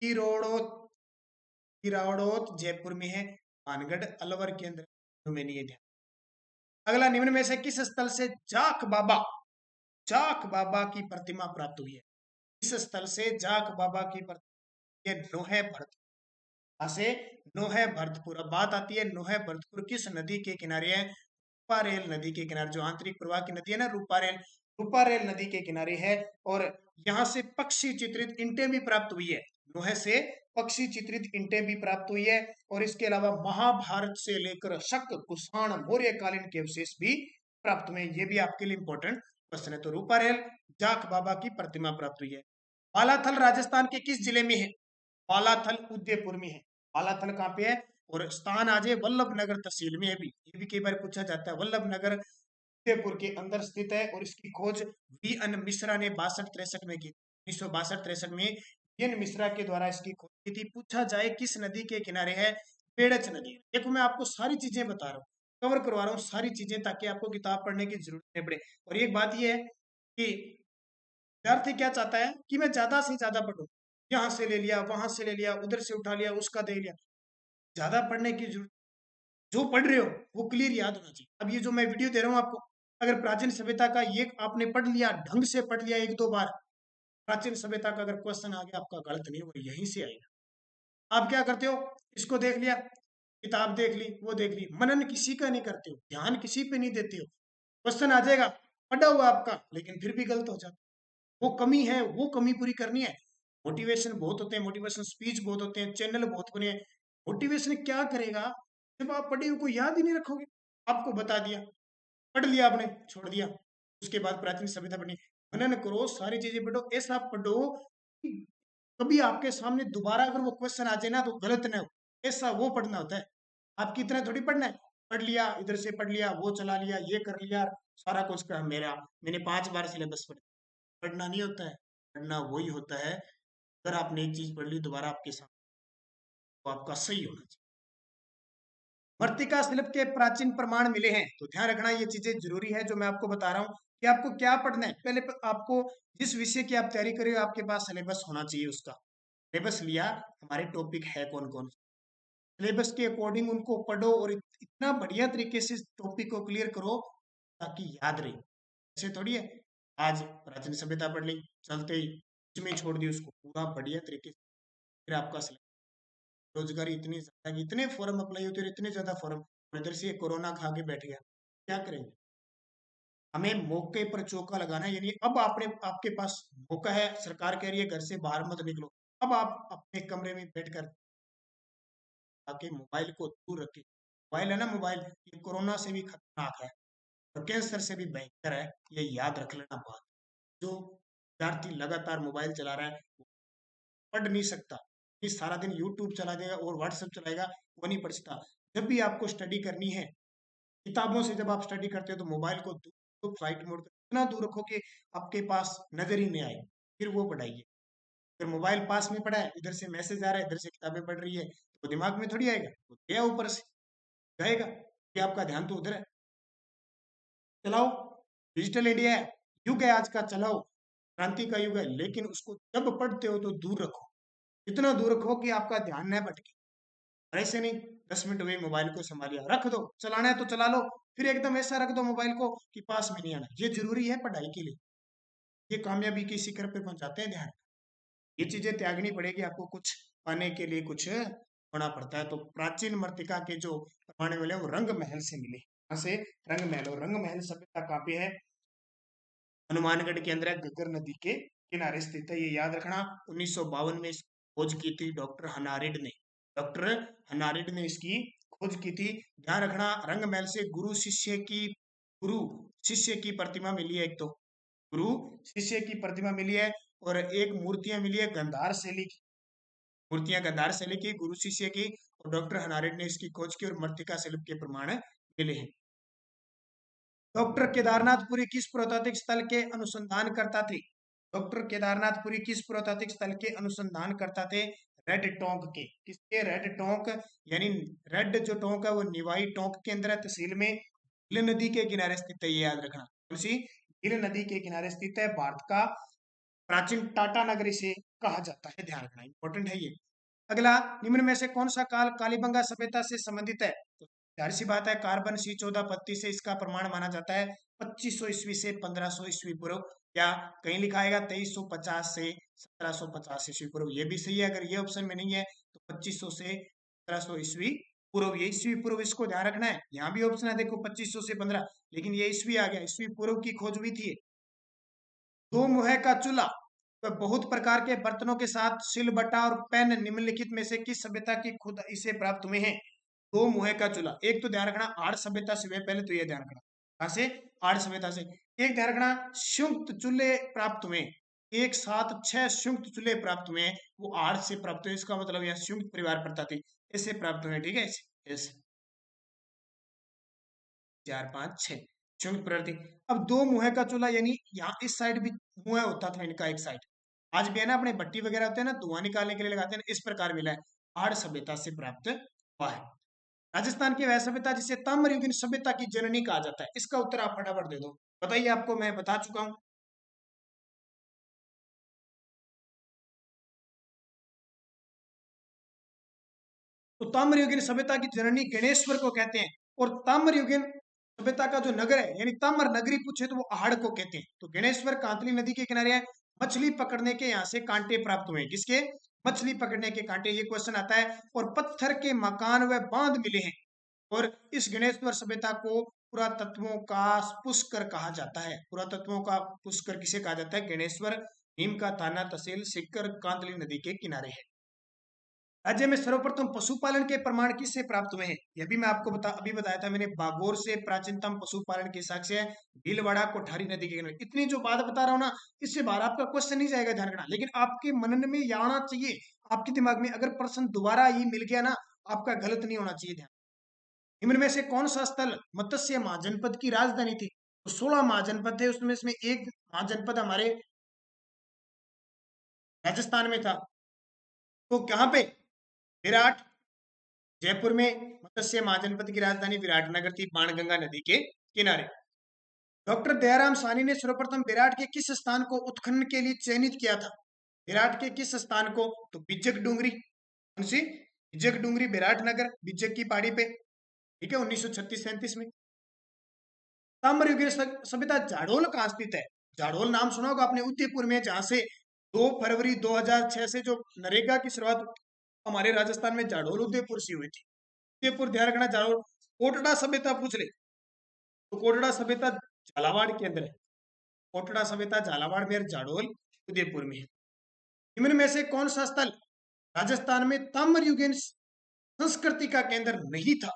किरोड़ोत किराड़ोत जयपुर में है। बानगढ़ अलवर के अंदर में नहीं है, ध्यान। अगला, निम्न में से किस स्थल से जाख बाबा की प्रतिमा प्राप्त हुई है? इस स्थल से जाख बाबा की प्रतिमा, ये नोहे भरतपुर से, नोहे भरतपुर। अब बात आती है नोहे भरतपुर किस नदी के किनारे है? रूपारेल नदी के किनारे, जो आंतरिक प्रवाह की नदी है ना, रूपारेल नदी के किनारे है। और यहाँ से पक्षी चित्रित ईंटें भी प्राप्त हुई है, नोहे से पक्षी चित्रित ईंटें भी प्राप्त हुई है। और इसके अलावा महाभारत से लेकर शक कुषाण मौर्य कालीन के अवशेष भी प्राप्त हुए, ये भी आपके लिए इंपॉर्टेंट क्वेश्चन है। तो रूपारेल जाख बाबा की प्रतिमा प्राप्त हुई है। बालाथल राजस्थान के किस जिले में है? बालाथल उदयपुर में है। बालाथल कहाँ पे है? और स्थान आज है वल्लभ नगर तहसील में है भी, ये भी कई बार पूछा जाता है। वल्लभ नगर उदयपुर के अंदर स्थित है और इसकी खोज V.N. मिश्रा ने 62-63 में की। 1962-63 में V.N. मिश्रा के द्वारा इसकी खोज की थी। पूछा जाए किस नदी के किनारे है, बेड़च नदी। देखो मैं आपको सारी चीजें बता रहा हूँ, कवर करवा रहा हूँ सारी चीजें, ताकि आपको किताब पढ़ने की जरूरत नहीं पड़े। और एक बात यह है कि विद्यार्थी क्या चाहता है कि मैं ज्यादा से ज्यादा पढ़ूं, यहाँ से ले लिया, वहां से ले लिया, उधर से उठा लिया, उसका दे लिया। ज्यादा पढ़ने की जरूरत, जो पढ़ रहे हो वो क्लियर याद होना चाहिए। अब ये जो मैं वीडियो दे रहा हूँ आपको, अगर प्राचीन सभ्यता का ये आपने पढ़ लिया, ढंग से पढ़ लिया एक दो बार, प्राचीन सभ्यता का अगर क्वेश्चन आ गया आपका गलत नहीं, वो यहीं से आएगा। आप क्या करते हो, इसको देख लिया, किताब देख ली, वो देख ली, मनन किसी का नहीं करते हो, ध्यान किसी पे नहीं देते हो। क्वेश्चन आ जाएगा पढ़ा हुआ आपका, लेकिन फिर भी गलत हो जाता। वो कमी है, वो कमी पूरी करनी है। मोटिवेशन बहुत होते हैं, मोटिवेशन स्पीच बहुत होते हैं, चैनल बहुत बने हैं। मोटिवेशन क्या करेगा जब आप पढ़े हुए को याद ही नहीं रखोगे। आपको बता दिया, पढ़ लिया आपने, छोड़ दिया। उसके बाद प्राचीन सभ्यता पढ़नी, मनन करो, सारी चीजें पढ़ो, ऐसा पढ़ो कि कभी आपके सामने दोबारा अगर वो क्वेश्चन आ जाए ना तो गलत ना हो। ऐसा वो पढ़ना होता है। आपकी तरह थोड़ी पढ़ना है, पढ़ लिया, इधर से पढ़ लिया, वो चला लिया, ये कर लिया, सारा कुछ का मेरा, मैंने 5 बार सिलेबस पढ़ा। पढ़ना नहीं होता है, पढ़ना वही होता है अगर आपने एक चीज पढ़ ली दोबारा आपके सामने, तो आपका सही होना चाहिए। मृत्तिका शिल्प के प्राचीन प्रमाण मिले हैं, तो ध्यान रखना ये चीजें जरूरी है जो मैं आपको बता रहा हूँ कि आपको क्या पढ़ना है। पहले आपको जिस विषय की आप तैयारी करें आपके पास सिलेबस होना चाहिए। उसका सिलेबस लिया, हमारे टॉपिक है कौन कौन, सिलेबस के अकॉर्डिंग उनको पढ़ो और इतना बढ़िया तरीके से टॉपिक को क्लियर करो ताकि याद रहे। ऐसे थोड़ी है आज प्राचीन सभ्यता पढ़ ली, चलते ही इसमें छोड़ दी उसको, पूरा बढ़िया तरीके से फिर आपका रोजगारी इतनी ज्यादा, इतने फॉर्म अप्लाई होते हैं, इतने ज्यादा फॉर्म, और इधर से कोरोना खा के बैठ गया, क्या करेंगे। हमें मौके पर चौका लगाना है, यानी अब आपने आपके पास मौका है, सरकार कह रही है घर से बाहर मत निकलो, अब आप अपने कमरे में बैठकर आके मोबाइल को दूर रखें। मोबाइल है ना, मोबाइल ये कोरोना से भी खतरनाक है और कैंसर से भी भयंकर है, ये याद रख लेना बात। जो विद्यार्थी लगातार मोबाइल चला रहा है वो पढ़ नहीं सकता, ये सारा दिन यूट्यूब चला देगा और व्हाट्सएप चलाएगा, वो नहीं पढ़ सकता। जब भी आपको स्टडी करनी है, किताबों से जब आप स्टडी करते हो तो मोबाइल को दूर, तो फ्लाइट मोड पर इतना दूर रखो कि आपके पास नजर ही नहीं आए, फिर वो पढ़ाइए। अगर मोबाइल पास में पड़ा है, इधर से मैसेज आ रहा है, इधर से किताबें पढ़ रही है, तो दिमाग में थोड़ी आएगा, वो गया ऊपर से जाएगा, कि आपका ध्यान तो उधर है। चलाओ, डिजिटल इंडिया है, युग है आज का, चलाओ, क्रांति का युग है, लेकिन उसको जब पढ़ते हो तो दूर रखो, इतना दूर रखो कि आपका ध्यान न भटके। और ऐसे नहीं 10 मिनट हुए मोबाइल को संभालिया, रख दो, चलाना है तो चला लो, फिर एकदम ऐसा रख दो मोबाइल को कि पास में नहीं आना। ये जरूरी है पढ़ाई के लिए, ये कामयाबी की शिखर पे पहुंचाते हैं। ध्यान, ये चीजें त्यागनी पड़ेगी आपको, कुछ पाने के लिए कुछ होना पड़ता है। तो प्राचीन मृत्तिका के जो प्रमाण मिले वो रंग महल से मिले। कहाँ से? रंग महल। और रंग महल सभ्यता कहाँ पे है? हनुमानगढ़ के अंदर है, घग्गर नदी के किनारे स्थित है, ये याद रखना। 1952 में खोज की थी डॉक्टर हनारिड ने, डॉक्टर हनारिड ने इसकी खोज की थी। ध्यान रखना, रंग महल से गुरु शिष्य की प्रतिमा मिली है, एक तो गुरु शिष्य की प्रतिमा मिली है, और एक मूर्तियां मिली है गंधार शैली की, मूर्तियां गंधार शैली की, गुरु शिष्य की, और डॉक्टर हनारिड ने इसकी खोज की और मृत्तिका शिल्प के प्रमाण मिले हैं। डॉक्टर केदारनाथपुरी किस पुरातात्विक स्थल के अनुसंधान करता थे? डॉक्टर केदारनाथपुरी किस पुरातात्विक स्थल के अनुसंधान करता थे? रेड टोंक के। किसके? रेड टोंक, यानी रेड जो टोंक है वो निवाई टोंक के अंदर है, तहसील में, नील नदी के किनारे स्थित है, ये याद रखना। कौन सी? नील नदी के किनारे स्थित है, भारत का प्राचीन टाटा नगर इसे कहा जाता है, ध्यान रखना, इंपॉर्टेंट है ये। अगला, निम्न में से कौन सा काल कालीबंगा सभ्यता से संबंधित है? तो जाहिर सी बात है, कार्बन C14 पत्ती से इसका प्रमाण माना जाता है 2500 ईस्वी से 1500 ईस्वी पूर्व, या कहीं लिखा आएगा 2350 से 1750 ईस्वी पूर्व, ये भी सही है। अगर ये ऑप्शन में नहीं है तो 2500 से 1500 ईस्वी पूर्व, ये ईस्वी पूर्व, इसको ध्यान रखना है। यहाँ भी ऑप्शन है देखो 2500 से 15, लेकिन ये ईस्वी आ गया, ईस्वी पूर्व की खोज हुई थी। दो मुहे का चूल्हा, तो बहुत प्रकार के बर्तनों के साथ सिलबट्टा और पेन निम्नलिखित में से किस सभ्यता की खुद इसे प्राप्त हुए हैं? दो मुहे का चूल्हा, एक तो ध्यान रखना आर्य सभ्यता से हुए, पहले तो ये ध्यान रखना, कहां से? आर्य सभ्यता से। एक ध्यान रखना, संयुक्त चूल्हे प्राप्त हुए, एक साथ 6 संयुक्त चूल्हे प्राप्त हुए, वो आर्य से प्राप्त हुए, इसका मतलब यहाँ संयुक्त परिवार प्रथा थी, ऐसे प्राप्त हुए, ठीक है, ऐसे 4 5 6। संयुक्त प्रवृत्ति। अब दो मुंह का चूल्हा, यानी यहाँ इस साइड भी मुंह होता था इनका एक साइड, आज भी है ना, अपने भट्टी वगैरह होते हैं ना, धुआं निकालने के लिए लगाते हैं ना, इस प्रकार मिला है, आहड़ सभ्यता से प्राप्त हुआ है। राजस्थान की वह सभ्यता जिसे ताम्रयुगीन सभ्यता की जननी कहा जाता है, इसका उत्तर आप फटाफट दे दो। बताइए, आपको मैं बता चुका हूं। तो ताम्रयुगीन सभ्यता की जननी गणेश्वर को कहते हैं, और ताम्रयुगीन सभ्यता का जो नगर है, यानी ताम्र नगरी पूछे तो वो आहड़ को कहते हैं। तो गणेश्वर कांतली नदी के किनारे है, मछली पकड़ने के यहाँ से कांटे प्राप्त हुए, किसके? मछली पकड़ने के कांटे, ये क्वेश्चन आता है। और पत्थर के मकान व बांध मिले हैं, और इस गणेश्वर सभ्यता को पुरातत्वों का पुष्कर कहा जाता है। पुरातत्वों का पुष्कर किसे कहा जाता है? गणेश्वर, नीम का थाना, तहसील सिक्कर, कांतली नदी के किनारे है। राज्य में सर्वप्रथम पशुपालन के प्रमाण किससे प्राप्त हुए हैं? यह भी मैं आपको अभी बताया था मैंने, बागोर से प्राचीनतम पशुपालन के साक्ष्य है, भीलवाड़ा कोठारी नदी के किनारे। इतनी जो बात बता रहा हूं ना, इससे बाहर आपका क्वेश्चन नहीं जाएगा, ध्यान रखना, लेकिन आपके मनन में यह आना चाहिए, आपके दिमाग में, अगर प्रश्न दोबारा ये मिल गया ना, आपका गलत नहीं होना चाहिए। ध्यान, निम्न में से कौन सा स्थल मत्स्य महाजनपद की राजधानी थी? तो 16 महाजनपद थे, उसमें इसमें एक महाजनपद हमारे राजस्थान में था, तो कहाँ पे? विराट, जयपुर में मत्स्य महाजनपद की राजधानी विराटनगर थी, बाणगंगा नदी के किनारे। डॉक्टर दयाराम साहनी ने सर्वप्रथम विराट के किस स्थान को उत्खनन के लिए चयनित किया था? विराट के किस स्थान को? तो बिज्जक डूंगरी, कौन सी? बिज्जक डूंगरी, विराटनगर, बिज्जक की पहाड़ी पे, ठीक है, 1936-37 में। ताम्रयुगीन सभ्यता जाडोल कहाँ स्थित है? जाडोल नाम सुना होगा आपने, उदयपुर में, जहां से 2 फरवरी 2006 से जो नरेगा की शुरुआत हमारे राजस्थान में जाडोल उदयपुर से हुई थी। उदयपुर, ध्यान रखना, जाडोल। कोटड़ा सभ्यता पूछ ले, तो कोटड़ा सभ्यता झालावाड़ के अंदर है। कोटड़ा सभ्यता झालावाड़ में, जाडोल उदयपुर में है। निम्न में से कौन सा स्थल राजस्थान में ताम्रयुगीन संस्कृति का केंद्र नहीं था?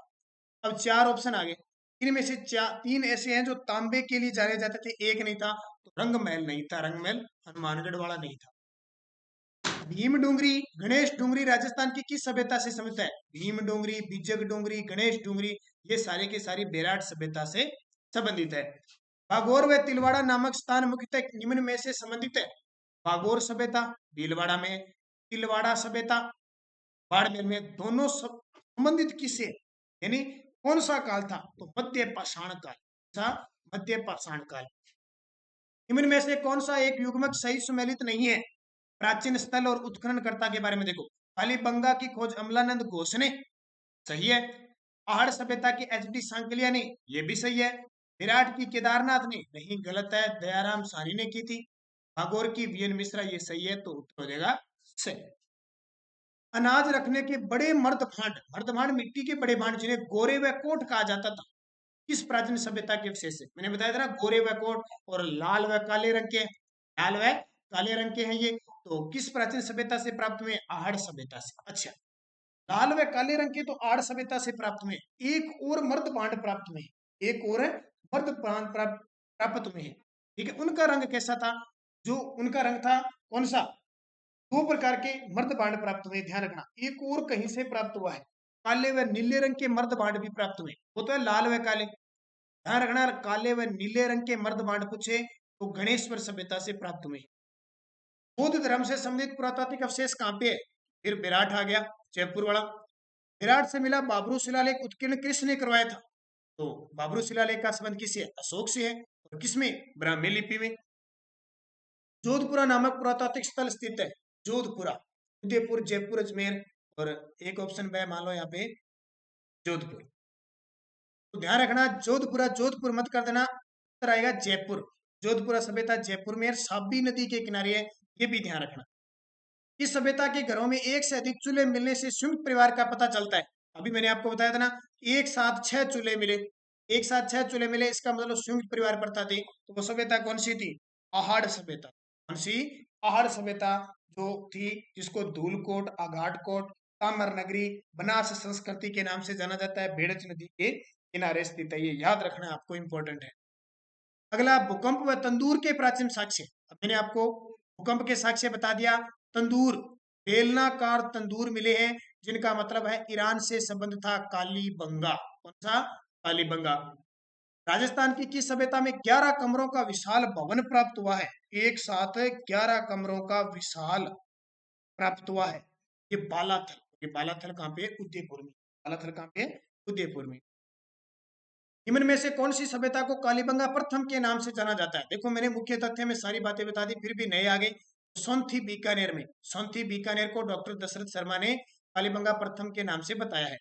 अब चार ऑप्शन आ गए, इनमें से तीन ऐसे हैं जो तांबे के लिए जाने जाते थे, एक नहीं था, तो रंगमहल नहीं था, रंगमहल हनुमानगढ़ वाला नहीं था। भीम डूंगरी, गणेश डूंगरी राजस्थान की किस सभ्यता से संबंधित है? भीम डूंगरी, बिजक डूंगरी, गणेश डूंगरी, ये सारे के सारी बेराट सभ्यता से संबंधित है। बागोर व तिलवाड़ा नामक स्थान मुख्यतः निम्न में से संबंधित है? बागोर सभ्यता भीलवाड़ा में, तिलवाड़ा सभ्यता बाड़मेर में, दोनों संबंधित किससे, यानी कौन सा काल था? तो मध्य पाषाण काल, सा मध्य पाषाण काल। निम्न में से कौन सा एक युग्मक सही सुमेलित नहीं है? प्राचीन स्थल और उत्खननकर्ता के बारे में देखो, कालीबंगा की खोज अमलानंद घोष ने, सही है। आहड़ सभ्यता की एच डी सांकलिया ने, यह भी सही है। विराट की केदारनाथ ने, नहीं, गलत है, दयाराम साहनी ने की थी। भागोर की वीएन मिश्रा, ये सही है, तो उत्तर हो जाएगा सही। अनाज रखने के बड़े मर्द भांड, मर्द भांड मिट्टी के बड़े भांड, जिन्हें गोरे व कोट कहा जाता था, किस प्राचीन सभ्यता के अवशेष है? मैंने बताया था ना, गोरे व कोट, और लाल व काले रंग के, लाल व काले रंग के हैं ये, तो किस प्राचीन सभ्यता से प्राप्त हुए? आहड़ सभ्यता से। अच्छा, लाल व काले रंग के तो आहड़ सभ्यता से प्राप्त हुए, एक और मर्द भांड प्राप्त हुए, एक और मर्द भांड प्राप्त हुए हैं, ठीक है। उनका रंग कैसा था? जो उनका रंग था, कौन सा? दो प्रकार के मर्द बांड प्राप्त हुए, ध्यान रखना, एक और कहीं से प्राप्त हुआ है, काले व नीले रंग के मर्द बांड भी प्राप्त हुए, वो तो है लाल व काले, ध्यान रखना, काले व नीले रंग के मर्द बांड पूछे तो गणेश्वर सभ्यता से प्राप्त हुए। बौद्ध धर्म से संबंधित पुरातात्विक अवशेष कहाँ पे है? फिर विराट आ गया, जयपुर वाला। विराट से मिला बाबरू शिलालेख उत्कीर्ण किसने करवाया था? तो बाबरू शिलालेख का संबंध किससे? अशोक से है, और किसमें? ब्राह्मी लिपि में। जोधपुरा नामक पुरातात्विक स्थल स्थित है, जोधपुरा, उदयपुर, जयपुर, अजमेर, और एक ऑप्शन पे मान लो यहाँ पे जोधपुर, तो ध्यान रखना, जोधपुरा, जोधपुर मत कर देना, उत्तर आएगा जयपुर। जोधपुरा सभ्यता जयपुर में, साबी नदी के किनारे है, ये भी ध्यान रखना। इस सभ्यता के घरों में एक से अधिक चूल्हे मिलने से संयुक्त परिवार का पता चलता है। अभी मैंने आपको बताया था ना, एक साथ 6 चूल्हे मिले, एक साथ 6 चूल्हे मिले, इसका मतलब संयुक्त परिवार प्रथा थी। तो वो सभ्यता कौन सी थी? आहड़ सभ्यता। कौन सी? आहड़ सभ्यता, जो थी, जिसको धूलकोट, आघाटकोट, ताम्र नगरी, बनास संस्कृति के नाम से जाना जाता है, बेड़च नदी के किनारे स्थित है, ये याद रखना आपको, इंपॉर्टेंट है। अगला, भूकंप व तंदूर के प्राचीन साक्ष्य। अब मैंने आपको भूकंप के साक्ष्य बता दिया। तंदूर, बेलनाकार तंदूर मिले हैं, जिनका मतलब है ईरान से संबंध था, कालीबंगा, कौन सा? कालीबंगा। राजस्थान की किस सभ्यता में 11 कमरों का विशाल भवन प्राप्त हुआ है? एक साथ 11 कमरों का विशाल प्राप्त हुआ है। ये बालाथल, ये बालाथल कहाँ पे है? उदयपुर में। बालाथल कहाँ पे है? उदयपुर में। निम्न में से कौन सी सभ्यता को कालीबंगा प्रथम के नाम से जाना जाता है? देखो मैंने मुख्य तथ्य में सारी बातें बता दी, फिर भी नए आ गए। सोंथी बीकानेर में, सोंथी बीकानेर को डॉक्टर दशरथ शर्मा ने कालीबंगा प्रथम के नाम से बताया है।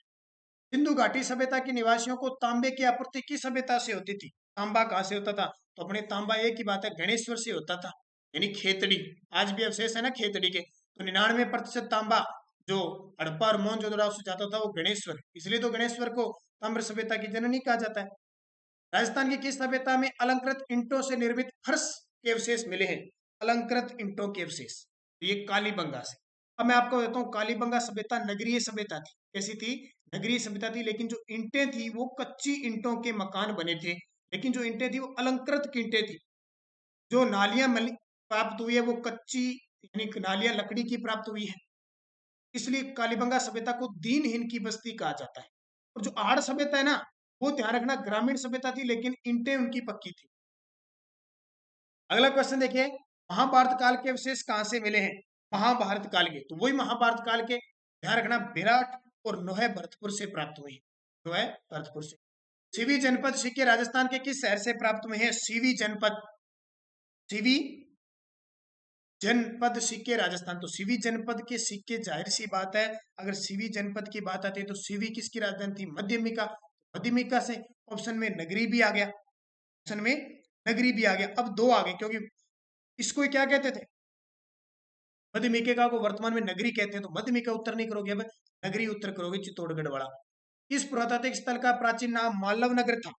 सिंधु घाटी सभ्यता के निवासियों को तांबे की आपूर्ति किस सभ्यता से होती थी? तांबा कहाँ से होता था? तो अपने तांबा एक ही बात है, गणेश्वर से होता था, यानी खेतड़ी। आज भी अवशेष है ना खेतड़ी के। तो 99% तांबा जो हड़प्पा और मोहनजोदड़ो से जाता था वो गणेश्वर, इसलिए तो गणेश्वर को ताम्र सभ्यता की जननी कहा जाता है। राजस्थान की किस सभ्यता में अलंकृत ईंटों से निर्मित फर्श के अवशेष मिले हैं? अलंकृत ईंटों के अवशेष, ये कालीबंगा से। अब मैं आपको बताता हूँ, कालीबंगा सभ्यता नगरीय सभ्यता थी। कैसी थी? नगरीय सभ्यता थी, लेकिन जो ईंटें थी वो कच्ची ईंटों के मकान बने थे, लेकिन जो ईंटें थी वो अलंकृत ईंटें थी। जो नालियां प्राप्त हुई है वो कच्ची, यानी नालियां लकड़ी की प्राप्त हुई है, इसलिए कालीबंगा सभ्यता को दीनहीन की बस्ती कहा जाता है। और जो आहड़ सभ्यता है ना, वो ध्यान रखना ग्रामीण सभ्यता थी, लेकिन ईंटें उनकी पक्की थी। अगला क्वेश्चन देखिए, महाभारत काल के अवशेष कहां से मिले हैं? महाभारत काल के, तो वही महाभारत काल के, ध्यान रखना, विराट और नोहे भरतपुर से प्राप्त हुए। नोहे भरतपुर से। सीवी जनपद सिक्के राजस्थान के किस शहर से प्राप्त हुए हैं? सीवी जनपद, सीवी जनपद सिक्के राजस्थान, तो सीवी जनपद के सिक्के, जाहिर सी बात है, अगर सीवी जनपद की बात आती है तो सीवी किसकी राजधानी थी? मध्यमिका। मध्यमिका से ऑप्शन में नगरी भी आ गया, ऑप्शन में नगरी भी आ गया। अब दो आ गए, क्योंकि इसको क्या कहते थे? मध्यमिका को वर्तमान में नगरी कहते हैं, तो मध्यमिका उत्तर नहीं करोगे, अब नगरी उत्तर करोगे, चित्तौड़गढ़ वाला। इस पुरातात्विक स्थल का प्राचीन नाम मालव नगर था।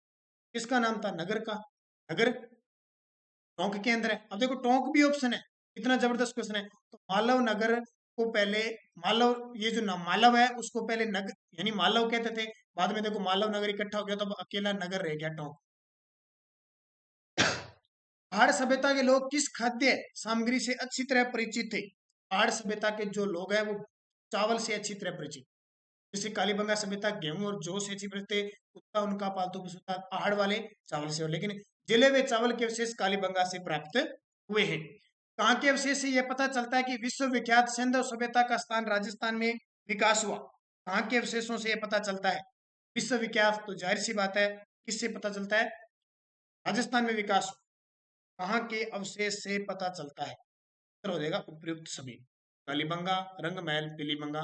किसका नाम था? नगर का। नगर टोंक के अंदर है। अब देखो टोंक भी ऑप्शन है, इतना जबरदस्त क्वेश्चन है। तो मालव नगर को पहले, मालव, ये जो नाम मालव है उसको पहले नगर यानी मालव कहते थे, बाद में देखो मालव नगर इकट्ठा हो गया तो अकेला नगर रह गया टोंक। आहड़ सभ्यता के लोग किस खाद्य सामग्री से अच्छी तरह परिचित थे? आहड़ सभ्यता के जो लोग हैं वो चावल से अच्छी तरह परिचित। जैसे कालीबंगा सभ्यता गेहूं और जौ से अच्छी परिचित थे, कुत्ता उनका पालतू पशु था। आहड़ वाले चावल से, लेकिन जले हुए चावल के अवशेष कालीबंगा से प्राप्त हुए हैं। कहाँ के अवशेष से यह पता चलता है कि विश्वविख्यात सिंधु सभ्यता का स्थान राजस्थान में विकास हुआ? कहाँ के अवशेषों से यह पता चलता है विश्वविख्यात? तो जाहिर सी बात है, किससे पता चलता है? राजस्थान में विकास। कहाँ के अवशेष से पता चलता है? उत्तर हो जाएगा उपयुक्त सभी। कालीबंगा, रंगमहल, पीलीबंगा,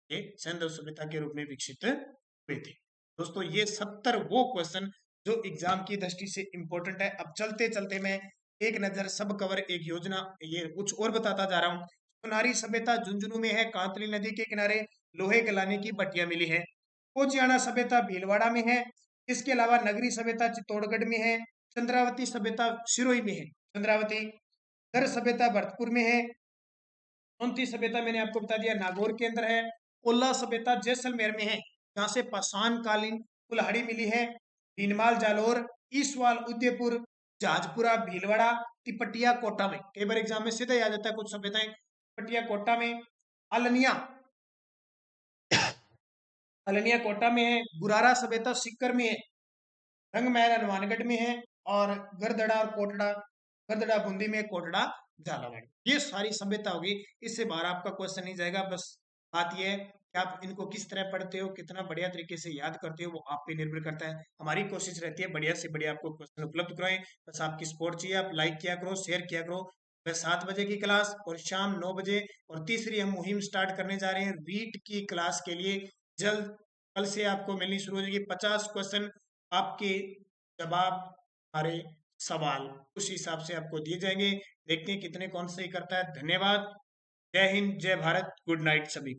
ये सिंधु सभ्यता के रूप में विकसित हुए थे। दोस्तों ये 70 वो क्वेश्चन जो एग्जाम की दृष्टि से इंपॉर्टेंट है। अब चलते चलते मैं एक नजर सब कवर एक योजना ये कुछ और बताता जा रहा हूँ। सोनारी सभ्यता झुंझुनू में है, कांतली नदी के किनारे लोहे गलाने की भट्टियां मिली है। कोचियाना सभ्यता भीलवाड़ा में है। इसके अलावा नगरी सभ्यता चित्तौड़गढ़ में है। चंद्रावती सभ्यता सिरोही में है, चंद्रावती। दर सभ्यता भरतपुर में है। सोंथी सभ्यता मैंने आपको बता दिया नागौर के अंदर है। ओला सभ्यता जैसलमेर में है, जहाँ से पाषाण कालीन कुल्हाड़ी मिली है। भीनमाल जालोर, ईसवाल उदयपुर, जहाजपुरा भीलवाड़ा, तिपटिया कोटा में। कई बार एग्जाम में सीधा ही आ जाता है कुछ सभ्यताएं। तिपटिया कोटा में। अलनिया, अलनिया कोटा में है। गुरारा सभ्यता सीकर में है। रंगमहल हनुमानगढ़ में है। और गरदड़ा और कोटड़ा, गरदड़ा बूंदी में, कोटड़ा झालावाड़। ये सारी सभ्यता होगी, इससे बाहर आपका क्वेश्चन नहीं जाएगा। बस बात यह है कि आप इनको किस तरह पढ़ते हो, कितना बढ़िया तरीके से याद करते हो, वो आप पे निर्भर करता है। हमारी कोशिश रहती है बढ़िया से बढ़िया आपको क्वेश्चन उपलब्ध कराएं। बस आपकी सपोर्ट चाहिए, आप लाइक किया करो, शेयर किया करो। बस 7 बजे की क्लास और शाम 9 बजे, और तीसरी हम मुहिम स्टार्ट करने जा रहे हैं रीट की क्लास के लिए। जल्द कल से आपको मिलनी शुरू हो जाएगी। 50 क्वेश्चन आपके जवाब, हमारे सवाल उस हिसाब से आपको दिए जाएंगे। देखते हैं कितने कौन सही करता है। धन्यवाद। जय हिंद, जय भारत, गुड नाइट सभी।